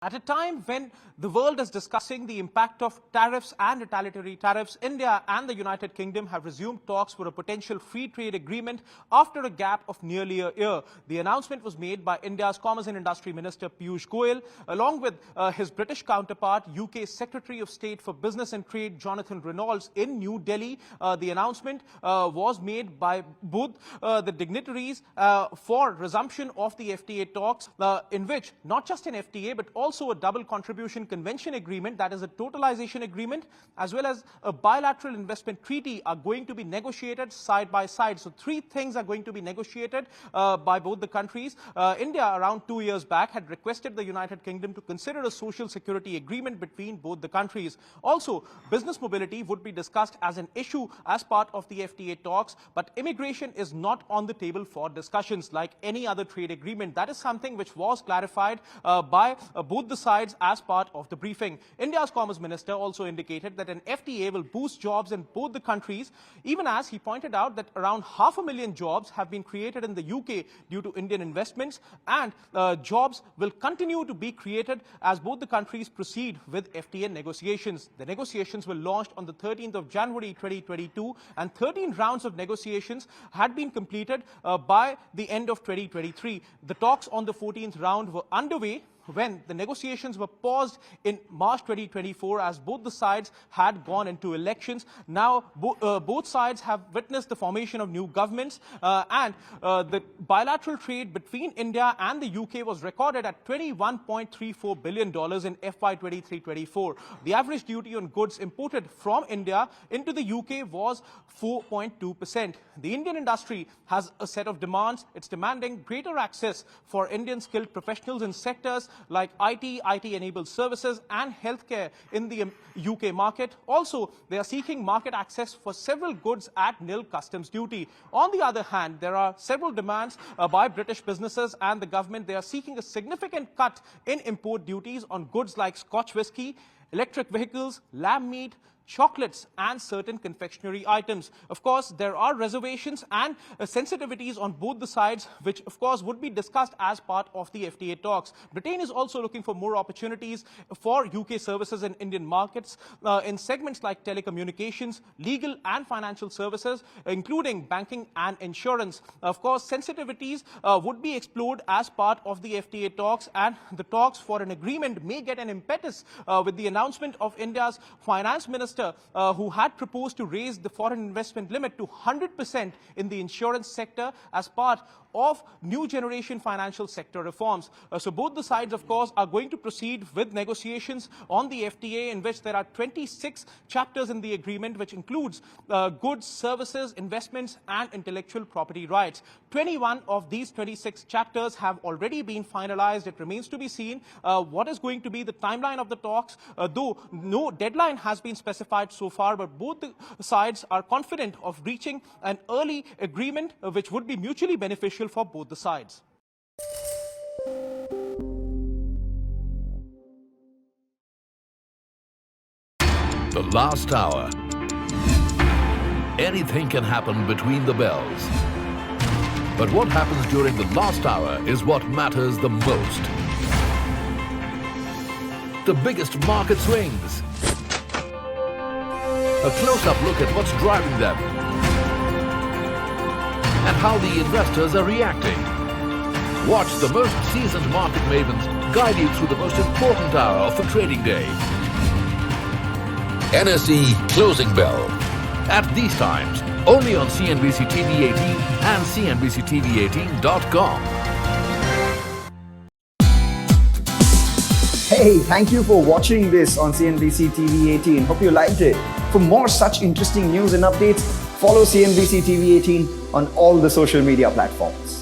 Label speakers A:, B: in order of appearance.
A: At a time when the world is discussing the impact of tariffs and retaliatory tariffs, India and the United Kingdom have resumed talks for a potential free trade agreement after a gap of nearly a year. The announcement was made by India's Commerce and Industry Minister Piyush Goyal, along with his British counterpart, UK Secretary of State for Business and Trade, Jonathan Reynolds, in New Delhi. The announcement was made by both the dignitaries for resumption of the FTA talks, in which not just an FTA but also a double contribution convention agreement, that is a totalization agreement, as well as a bilateral investment treaty are going to be negotiated side by side. So three things are going to be negotiated by both the countries. India, around 2 years back, had requested the United Kingdom to consider a social security agreement between both the countries. Also, business mobility would be discussed as an issue as part of the FTA talks, but immigration is not on the table for discussions like any other trade agreement. That is something which was clarified by both the sides as part of the briefing. India's Commerce Minister also indicated that an FTA will boost jobs in both the countries, even as he pointed out that around 500,000 jobs have been created in the UK due to Indian investments, and jobs will continue to be created as both the countries proceed with FTA negotiations. The negotiations were launched on the 13th of January 2022, and 13 rounds of negotiations had been completed by the end of 2023. The talks on the 14th round were underway when the negotiations were paused in March 2024 as both the sides had gone into elections. Now, both sides have witnessed the formation of new governments, and the bilateral trade between India and the UK was recorded at $21.34 billion in FY 23-24. The average duty on goods imported from India into the UK was 4.2%. The Indian industry has a set of demands. It's demanding greater access for Indian skilled professionals in sectors like IT, IT-enabled services and healthcare in the UK market. Also, they are seeking market access for several goods at nil customs duty. On the other hand, there are several demands by British businesses and the government. They are seeking a significant cut in import duties on goods like Scotch whisky, electric vehicles, lamb meat, chocolates and certain confectionery items. Of course, there are reservations and sensitivities on both the sides, which of course would be discussed as part of the FTA talks. Britain is also looking for more opportunities for UK services in Indian markets in segments like telecommunications, legal and financial services, including banking and insurance. Of course, sensitivities would be explored as part of the FTA talks, and the talks for an agreement may get an impetus with the announcement of India's finance minister who had proposed to raise the foreign investment limit to 100% in the insurance sector as part of new generation financial sector reforms. So both the sides, of course, are going to proceed with negotiations on the FTA, in which there are 26 chapters in the agreement, which includes goods, services, investments and intellectual property rights. 21 of these 26 chapters have already been finalized. It remains to be seen what is going to be the timeline of the talks, though no deadline has been specified so far, but both the sides are confident of reaching an early agreement which would be mutually beneficial for both the sides.
B: The last hour. Anything can happen between the bells. But what happens during the last hour is what matters the most. The biggest market swings. A close-up look at what's driving them and how the investors are reacting. Watch the most seasoned market mavens guide you through the most important hour of the trading day. NSE Closing Bell. At these times, only on CNBC-TV18 and CNBC-TV18.com.
C: Hey, thank you for watching this on CNBC-TV18. Hope you liked it. For more such interesting news and updates, follow CNBC-TV18 on all the social media platforms.